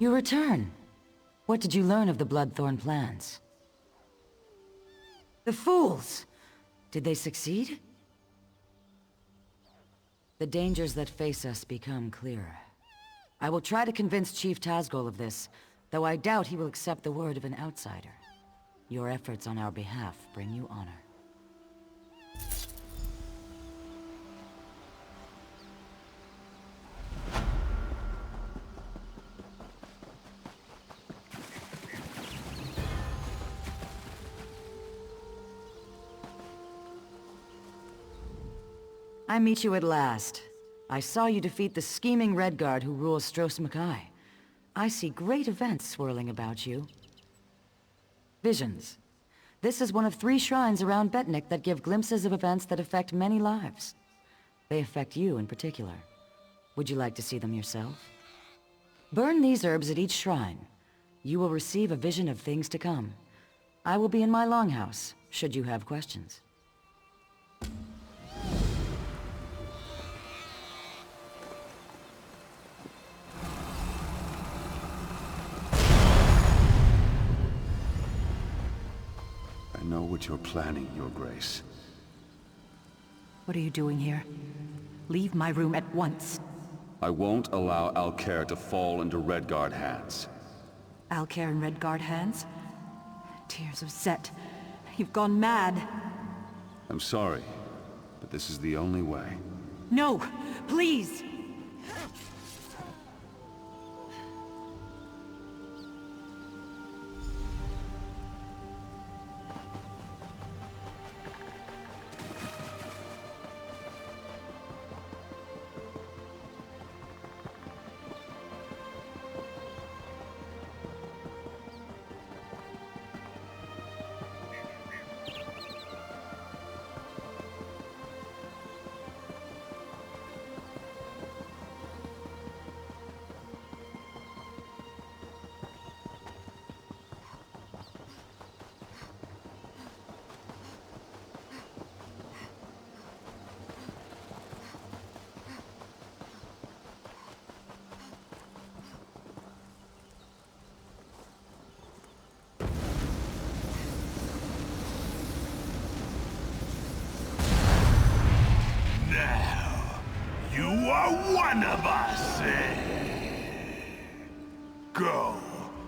You return. What did you learn of the Bloodthorn plans? The fools! Did they succeed? The dangers that face us become clearer. I will try to convince Chief Tazgol of this, though I doubt he will accept the word of an outsider. Your efforts on our behalf bring you honor. I meet you at last. I saw you defeat the scheming Redguard who rules Stros Mackay. I see great events swirling about you. Visions. This is one of 3 shrines around Betnikh that give glimpses of events that affect many lives. They affect you in particular. Would you like to see them yourself? Burn these herbs at each shrine. You will receive a vision of things to come. I will be in my longhouse, should you have questions. I know what you're planning, Your Grace. What are you doing here? Leave my room at once. I won't allow Alcair to fall into Redguard hands. Alcair in Redguard hands? Tears of Set. You've gone mad. I'm sorry, but this is the only way. No! Please! You are one of us! Go,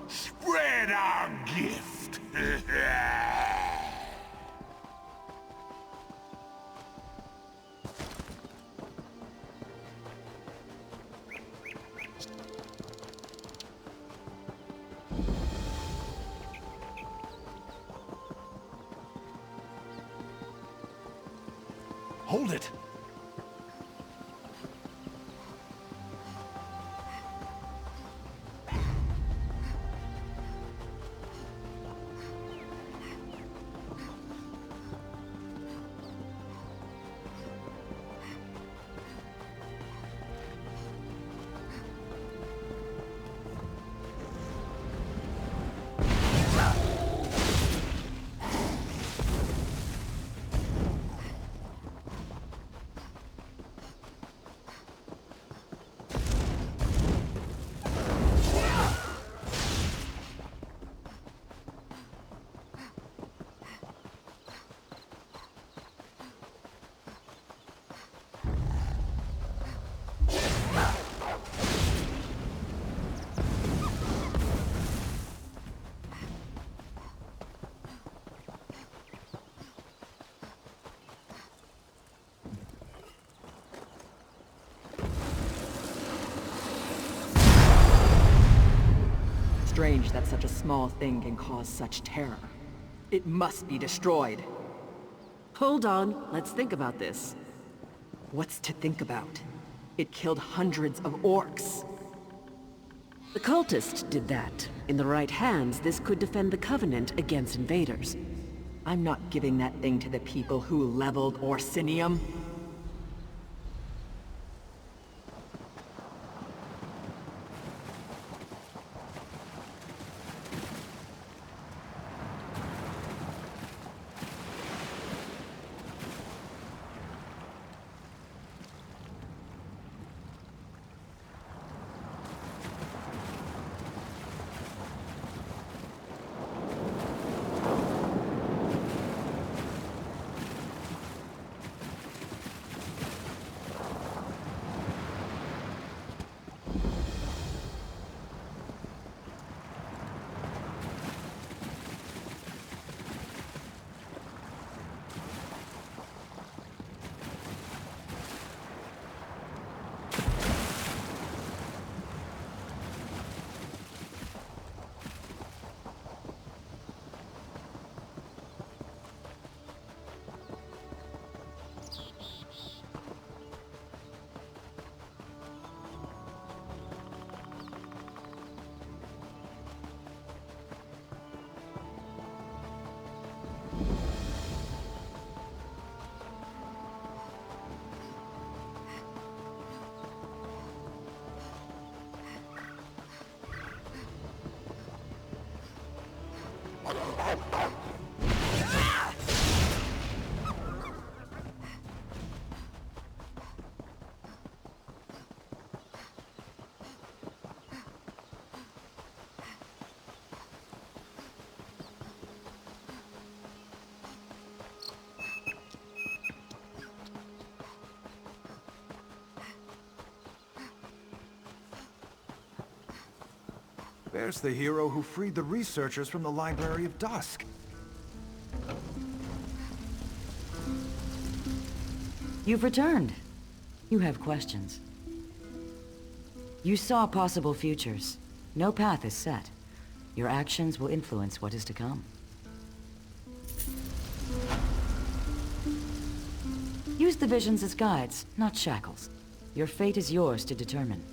spread our gift! Hold it! Strange that such a small thing can cause such terror. It must be destroyed. Hold on, let's think about this. What's to think about? It killed hundreds of orcs. The cultist did that. In the right hands, this could defend the Covenant against invaders. I'm not giving that thing to the people who leveled Orsinium. There's the hero who freed the researchers from the Library of Dusk. You've returned. You have questions. You saw possible futures. No path is set. Your actions will influence what is to come. Use the visions as guides, not shackles. Your fate is yours to determine.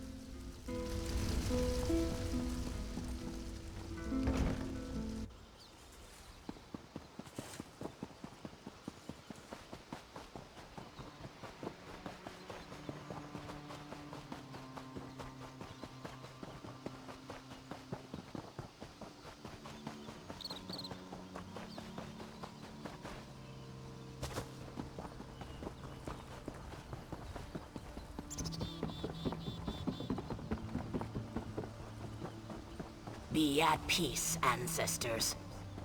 Be at peace, ancestors.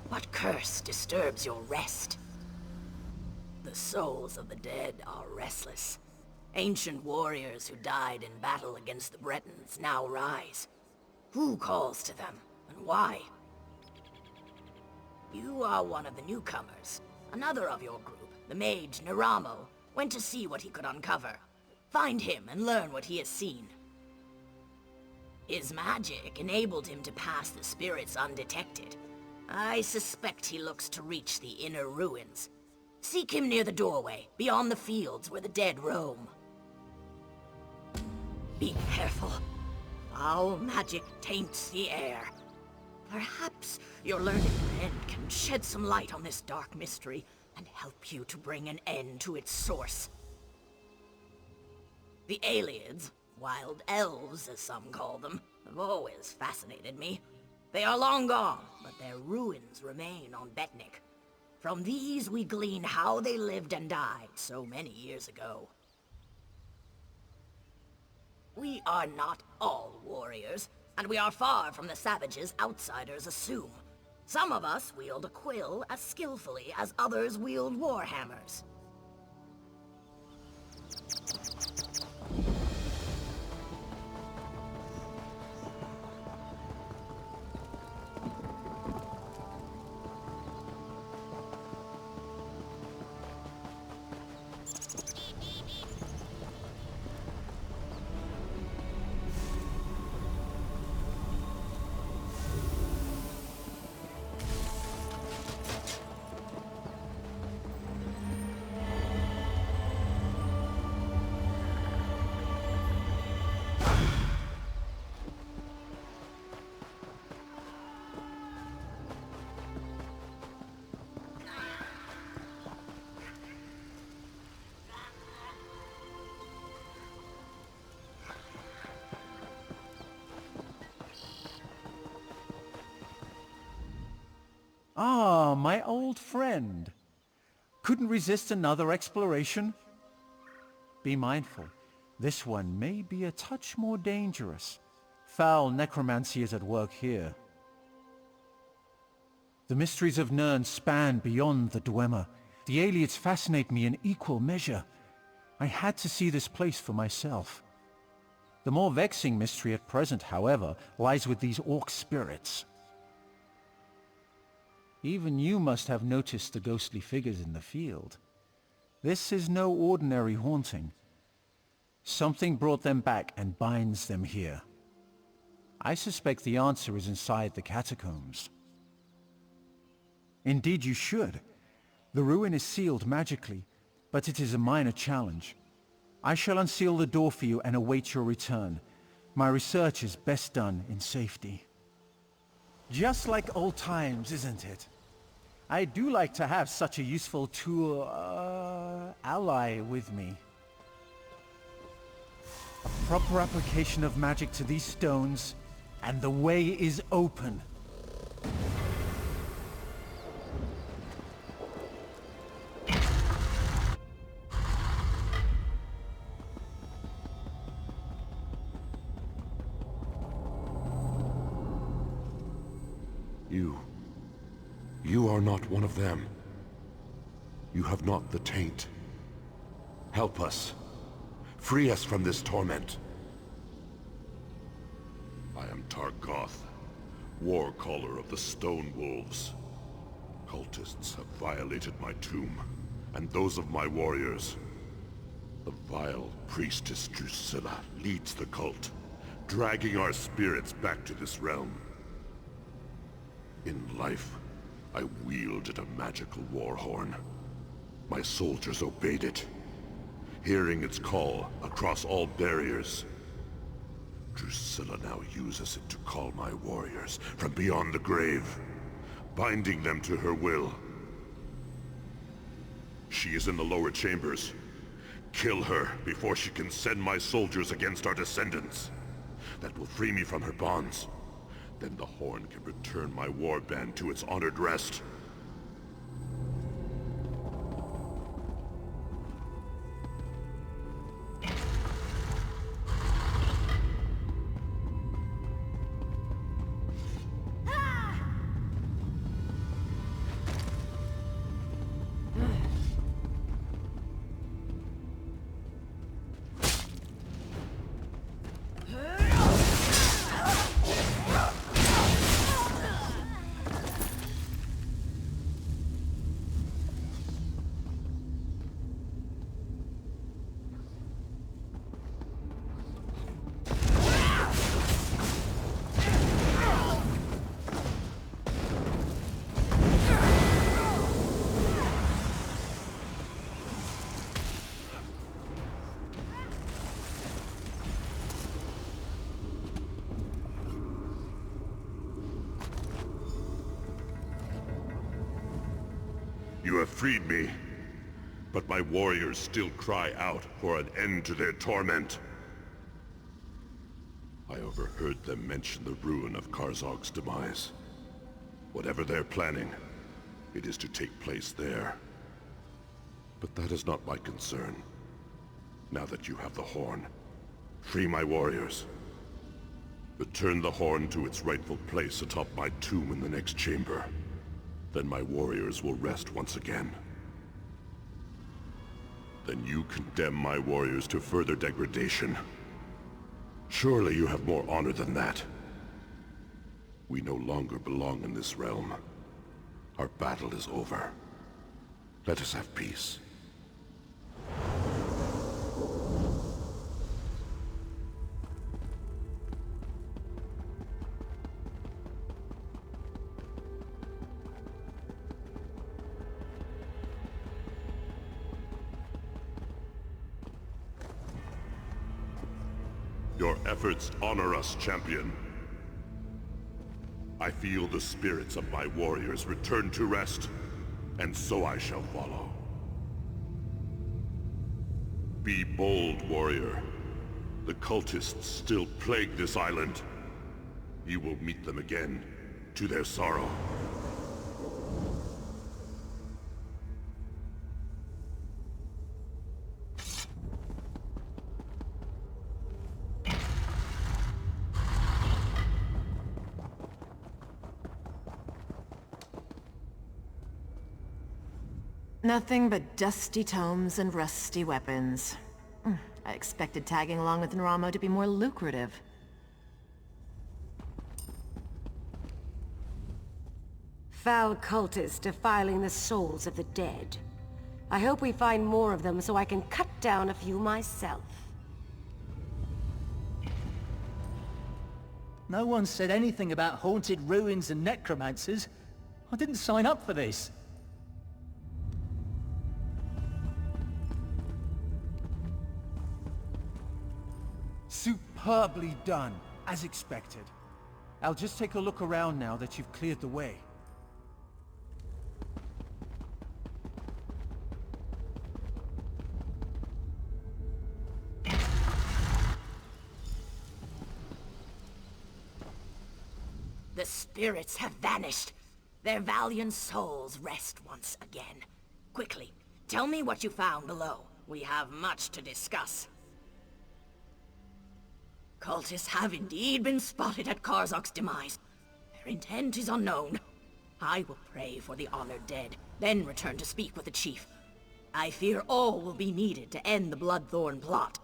What curse disturbs your rest? The souls of the dead are restless. Ancient warriors who died in battle against the Bretons now rise. Who calls to them, and why? You are one of the newcomers. Another of your group, the mage Naramo, went to see what he could uncover. Find him and learn what he has seen. His magic enabled him to pass the spirits undetected. I suspect he looks to reach the inner ruins. Seek him near the doorway, beyond the fields where the dead roam. Be careful. Foul magic taints the air. Perhaps your learned friend can shed some light on this dark mystery and help you to bring an end to its source. The Aliens, wild elves as some call them, have always fascinated me. They are long gone, but their ruins remain on Betnikh. From these we glean how they lived and died so many years ago. We are not all warriors, and we are far from the savages outsiders assume. Some of us wield a quill as skillfully as others wield warhammers. Ah, my old friend. Couldn't resist another exploration? Be mindful, this one may be a touch more dangerous. Foul necromancy is at work here. The mysteries of Nirn span beyond the Dwemer. The aliens fascinate me in equal measure. I had to see this place for myself. The more vexing mystery at present, however, lies with these orc spirits. Even you must have noticed the ghostly figures in the field. This is no ordinary haunting. Something brought them back and binds them here. I suspect the answer is inside the catacombs. Indeed you should. The ruin is sealed magically, but it is a minor challenge. I shall unseal the door for you and await your return. My research is best done in safety. Just like old times, isn't it? I do like to have such a useful tool, ally with me. A proper application of magic to these stones, and the way is open. You are not one of them. You have not the taint. Help us. Free us from this torment. I am Targoth, War caller of the Stone Wolves. Cultists have violated my tomb, and those of my warriors. The vile priestess Drusilla leads the cult, dragging our spirits back to this realm. In life, I wielded a magical war horn. My soldiers obeyed it, hearing its call across all barriers. Drusilla now uses it to call my warriors from beyond the grave, binding them to her will. She is in the lower chambers. Kill her before she can send my soldiers against our descendants. That will free me from her bonds. Then the horn can return my warband to its honored rest. You have freed me, but my warriors still cry out for an end to their torment. I overheard them mention the ruin of Karzog's demise. Whatever they're planning, it is to take place there. But that is not my concern. Now that you have the horn, free my warriors. Return the horn to its rightful place atop my tomb in the next chamber. Then my warriors will rest once again. Then you condemn my warriors to further degradation. Surely you have more honor than that. We no longer belong in this realm. Our battle is over. Let us have peace. Your efforts honor us, champion. I feel the spirits of my warriors return to rest, and so I shall follow. Be bold, warrior. The cultists still plague this island. You will meet them again, to their sorrow. Nothing but dusty tomes and rusty weapons. I expected tagging along with Naramo to be more lucrative. Foul cultists defiling the souls of the dead. I hope we find more of them so I can cut down a few myself. No one said anything about haunted ruins and necromancers. I didn't sign up for this. Superbly done, as expected. I'll just take a look around now that you've cleared the way. The spirits have vanished. Their valiant souls rest once again. Quickly, tell me what you found below. We have much to discuss. Cultists have indeed been spotted at Karzog's demise. Their intent is unknown. I will pray for the honored dead, then return to speak with the chief. I fear all will be needed to end the Bloodthorn plot.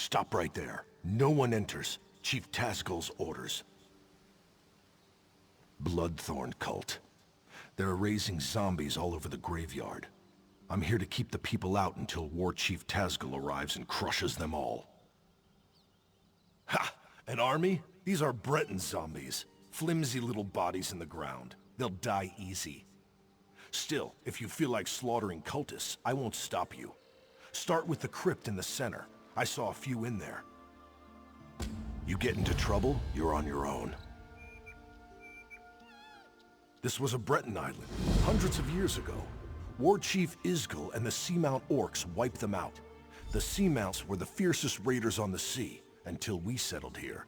Stop right there. No one enters. Chief Tazgul's orders. Bloodthorn cult. They're raising zombies all over the graveyard. I'm here to keep the people out until War Chief Tazgul arrives and crushes them all. Ha! An army? These are Breton zombies. Flimsy little bodies in the ground. They'll die easy. Still, if you feel like slaughtering cultists, I won't stop you. Start with the crypt in the center. I saw a few in there. You get into trouble, you're on your own. This was a Breton island, hundreds of years ago. War Chief Isgil and the Seamount Orcs wiped them out. The Seamounts were the fiercest raiders on the sea, until we settled here.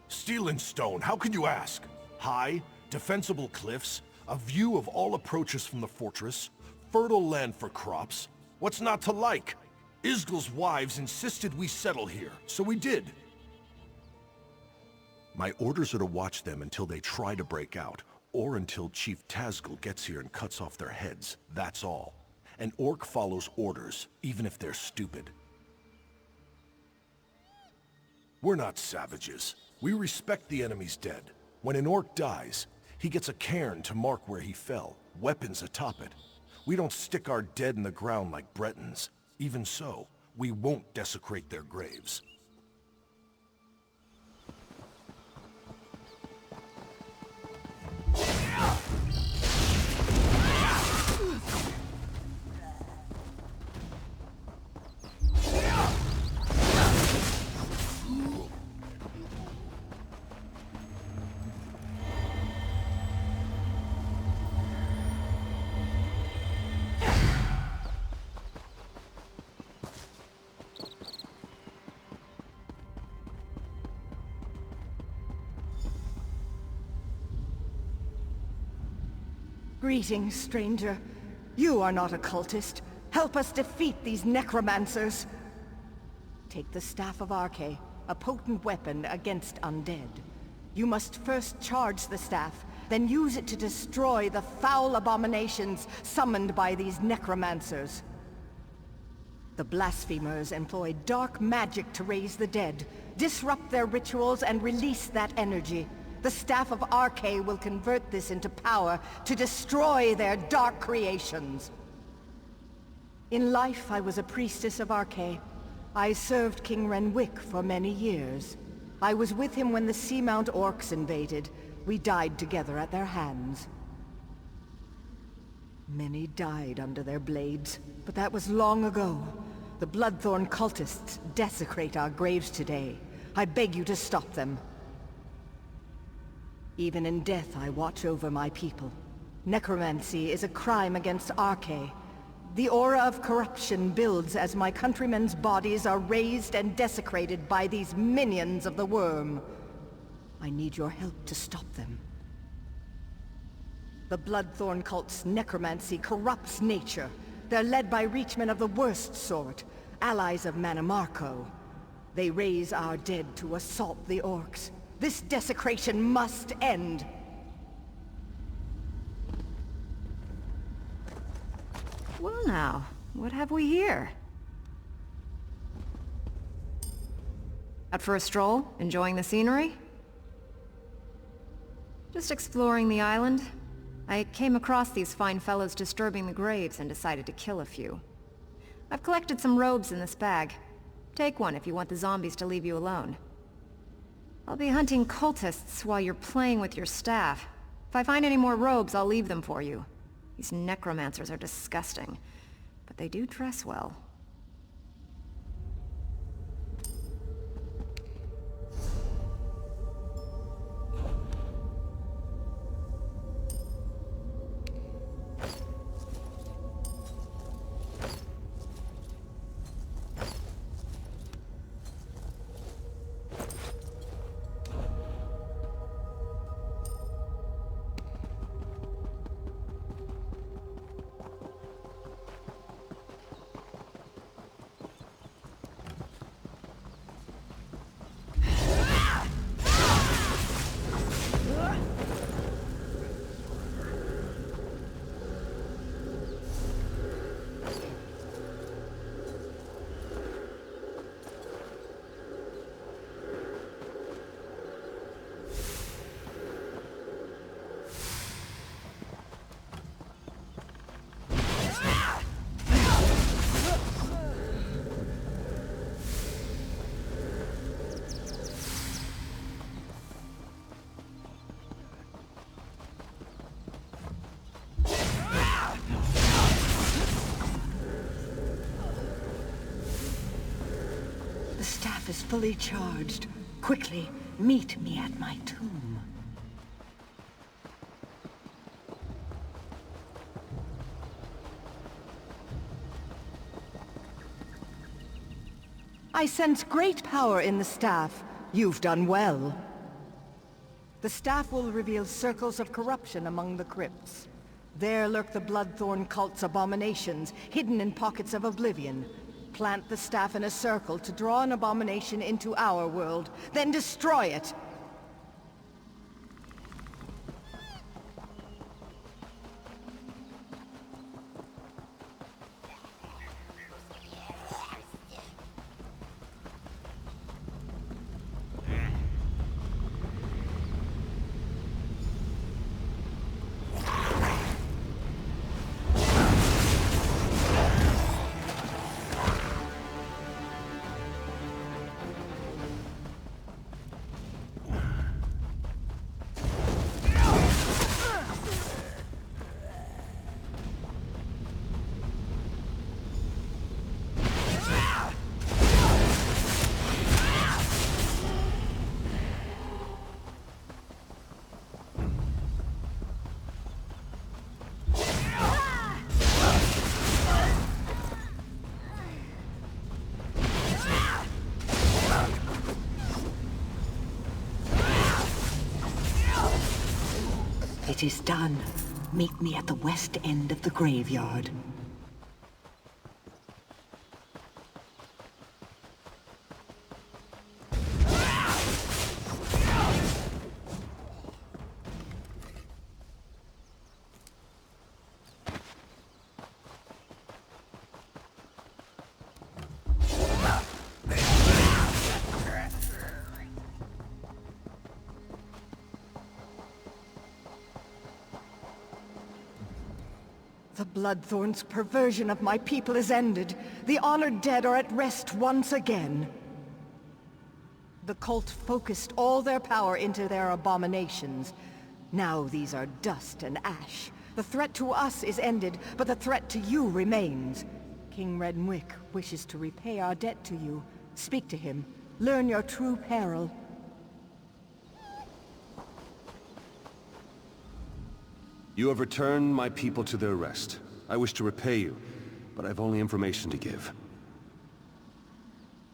Steel and stone, how could you ask? High, defensible cliffs, a view of all approaches from the fortress, fertile land for crops. What's not to like? Isgil's wives insisted we settle here, so we did. My orders are to watch them until they try to break out, or until Chief Tazgul gets here and cuts off their heads. That's all. An orc follows orders, even if they're stupid. We're not savages. We respect the enemy's dead. When an orc dies, he gets a cairn to mark where he fell, weapons atop it. We don't stick our dead in the ground like Bretons. Even so, we won't desecrate their graves. Greetings, stranger. You are not a cultist. Help us defeat these necromancers. Take the Staff of Arche, a potent weapon against undead. You must first charge the staff, then use it to destroy the foul abominations summoned by these necromancers. The blasphemers employ dark magic to raise the dead, disrupt their rituals, and release that energy. The Staff of Arche will convert this into power to destroy their dark creations. In life, I was a priestess of Arche. I served King Renwick for many years. I was with him when the Seamount Orcs invaded. We died together at their hands. Many died under their blades, but that was long ago. The Bloodthorn cultists desecrate our graves today. I beg you to stop them. Even in death, I watch over my people. Necromancy is a crime against Arche. The aura of corruption builds as my countrymen's bodies are raised and desecrated by these minions of the worm. I need your help to stop them. The Bloodthorn cult's necromancy corrupts nature. They're led by reachmen of the worst sort, allies of Mannimarco. They raise our dead to assault the orcs. This desecration must end. Well now, what have we here? Out for a stroll? Enjoying the scenery? Just exploring the island. I came across these fine fellows disturbing the graves and decided to kill a few. I've collected some robes in this bag. Take one if you want the zombies to leave you alone. I'll be hunting cultists while you're playing with your staff. If I find any more robes, I'll leave them for you. These necromancers are disgusting, but they do dress well. staff is fully charged. Quickly, meet me at my tomb. I sense great power in the staff. You've done well. The staff will reveal circles of corruption among the crypts. There lurk the Bloodthorn cult's abominations, hidden in pockets of oblivion. Plant the staff in a circle to draw an abomination into our world, then destroy it! It is done. Meet me at the west end of the graveyard. The Bloodthorn's perversion of my people is ended. The honored dead are at rest once again. The cult focused all their power into their abominations. Now these are dust and ash. The threat to us is ended, but the threat to you remains. King Rednwick wishes to repay our debt to you. Speak to him. Learn your true peril. You have returned my people to their rest. I wish to repay you, but I've only information to give.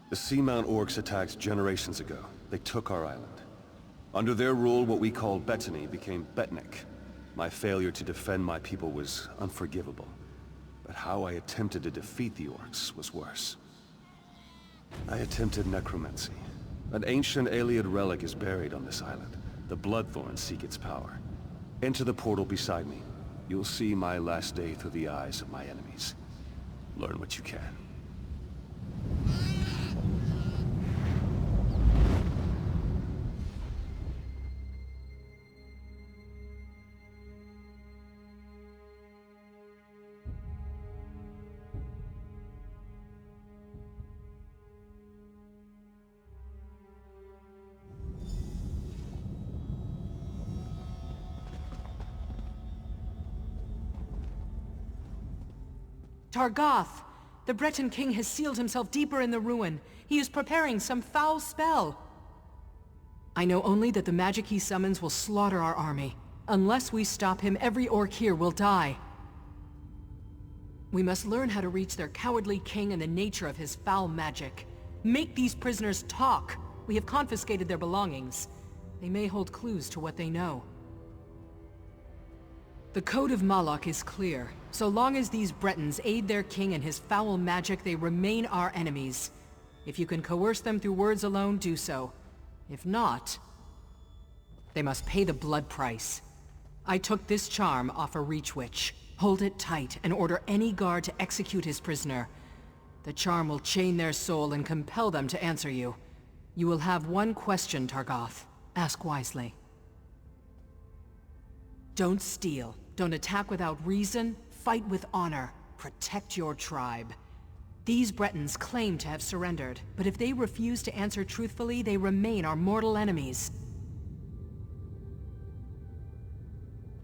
The Seamount orcs attacked generations ago. They took our island. Under their rule, what we called Betnikh became Betnikh. My failure to defend my people was unforgivable. But how I attempted to defeat the orcs was worse. I attempted necromancy. An ancient Ayleid relic is buried on this island. The Bloodthorns seek its power. Enter the portal beside me. You'll see my last day through the eyes of my enemies. Learn what you can. Targoth! The Breton king has sealed himself deeper in the ruin. He is preparing some foul spell. I know only that the magic he summons will slaughter our army. Unless we stop him, every orc here will die. We must learn how to reach their cowardly king and the nature of his foul magic. Make these prisoners talk. We have confiscated their belongings. They may hold clues to what they know. The Code of Moloch is clear. So long as these Bretons aid their king in his foul magic, they remain our enemies. If you can coerce them through words alone, do so. If not, they must pay the blood price. I took this charm off a Reach Witch. Hold it tight and order any guard to execute his prisoner. The charm will chain their soul and compel them to answer you. You will have one question, Targoth. Ask wisely. Don't steal. Don't attack without reason. Fight with honor. Protect your tribe. These Bretons claim to have surrendered, but if they refuse to answer truthfully, they remain our mortal enemies.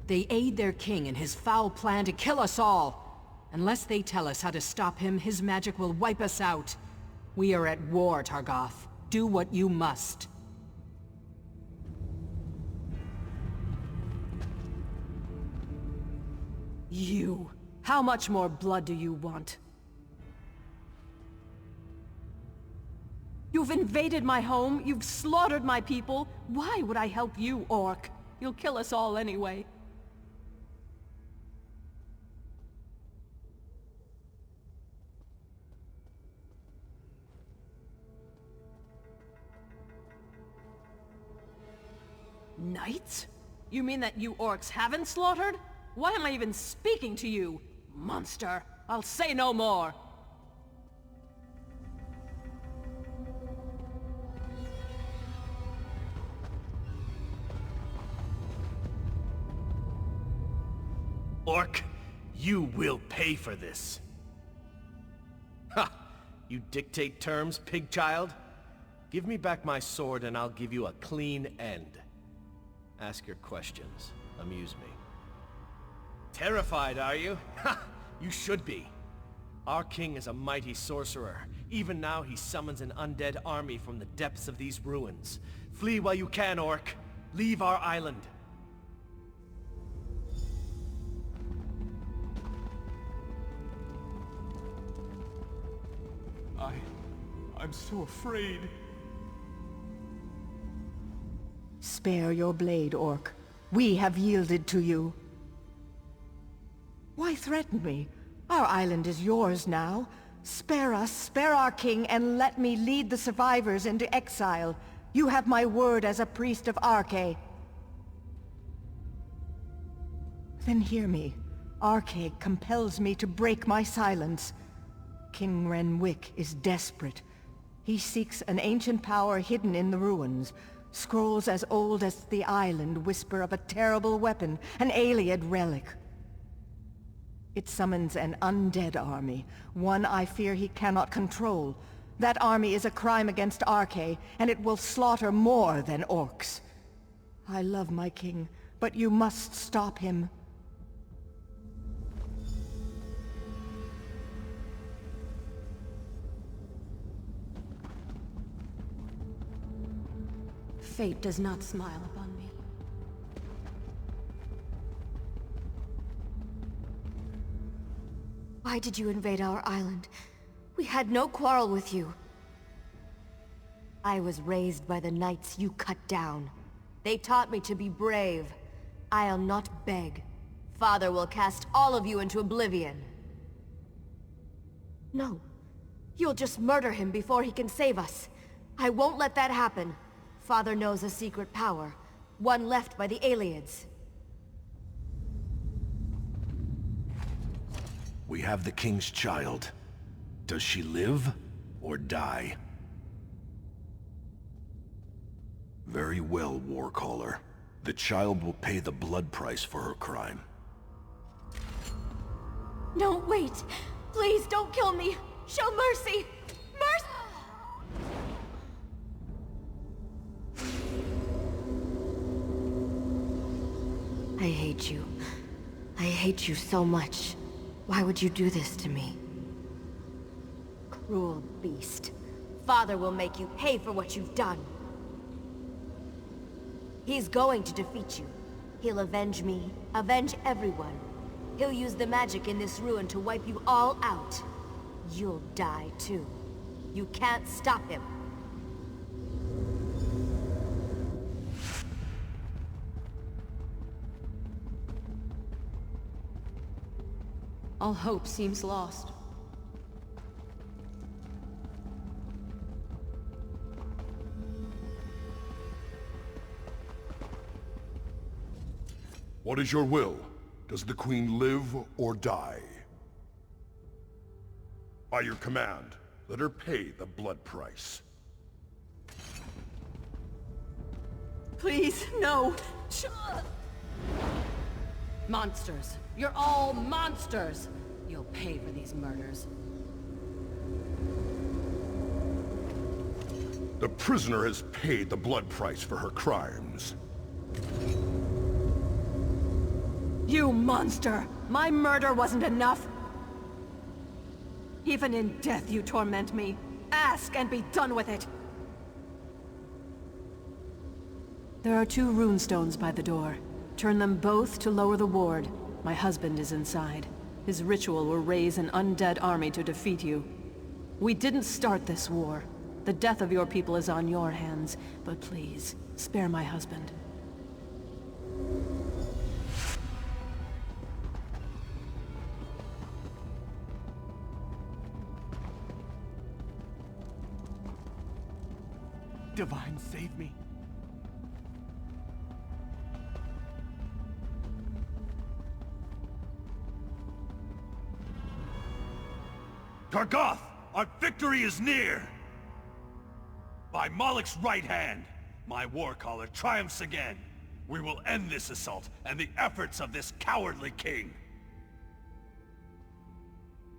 They aid their king in his foul plan to kill us all. Unless they tell us how to stop him, his magic will wipe us out. We are at war, Targoth. Do what you must. You. How much more blood do you want? You've invaded my home, you've slaughtered my people. Why would I help you, Orc? You'll kill us all anyway. Knights? You mean that you orcs haven't slaughtered? Why am I even speaking to you? Monster! I'll say no more! Orc, you will pay for this. Ha! You dictate terms, pig child? Give me back my sword and I'll give you a clean end. Ask your questions. Amuse me. Terrified, are you? Ha! You should be. Our king is a mighty sorcerer. Even now he summons an undead army from the depths of these ruins. Flee while you can, Orc. Leave our island. I'm so afraid. Spare your blade, Orc. We have yielded to you. Why threaten me? Our island is yours now. Spare us, spare our king, and let me lead the survivors into exile. You have my word as a priest of Arkay. Then hear me. Arkay compels me to break my silence. King Renwick is desperate. He seeks an ancient power hidden in the ruins. Scrolls as old as the island whisper of a terrible weapon, an Ayleid relic. It summons an undead army, one I fear he cannot control. That army is a crime against Arkay, and it will slaughter more than orcs. I love my king, but you must stop him. Fate does not smile upon me. Why did you invade our island? We had no quarrel with you. I was raised by the knights you cut down. They taught me to be brave. I'll not beg. Father will cast all of you into oblivion. No. You'll just murder him before he can save us. I won't let that happen. Father knows a secret power, one left by the Ayleids. We have the king's child. Does she live or die? Very well, Warcaller. The child will pay the blood price for her crime. No, wait! Please don't kill me! Show mercy! Mercy! I hate you. I hate you so much. Why would you do this to me? Cruel beast. Father will make you pay for what you've done. He's going to defeat you. He'll avenge me, avenge everyone. He'll use the magic in this ruin to wipe you all out. You'll die too. You can't stop him. All hope seems lost. What is your will? Does the Queen live or die? By your command, let her pay the blood price. Please, no! Monsters. You're all monsters! You'll pay for these murders. The prisoner has paid the blood price for her crimes. You monster! My murder wasn't enough! Even in death you torment me. Ask and be done with it! There are 2 runestones by the door. Turn them both to lower the ward. My husband is inside. His ritual will raise an undead army to defeat you. We didn't start this war. The death of your people is on your hands, but please, spare my husband. Divine, save me. Targoth! Our victory is near! By Moloch's right hand, my warcaller triumphs again. We will end this assault and the efforts of this cowardly king.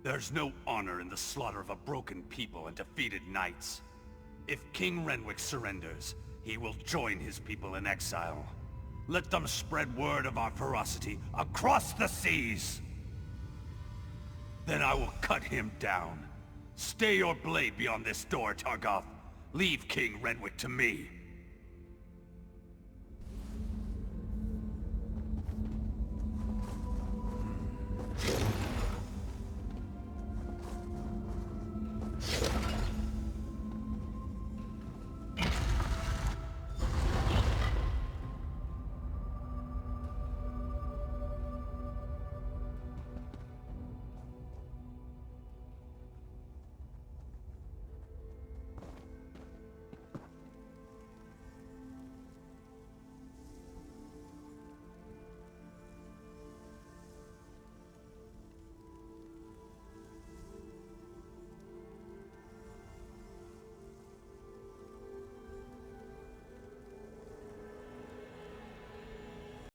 There's no honor in the slaughter of a broken people and defeated knights. If King Renwick surrenders, he will join his people in exile. Let them spread word of our ferocity across the seas! Then I will cut him down. Stay your blade beyond this door, Targoth. Leave King Renwick to me.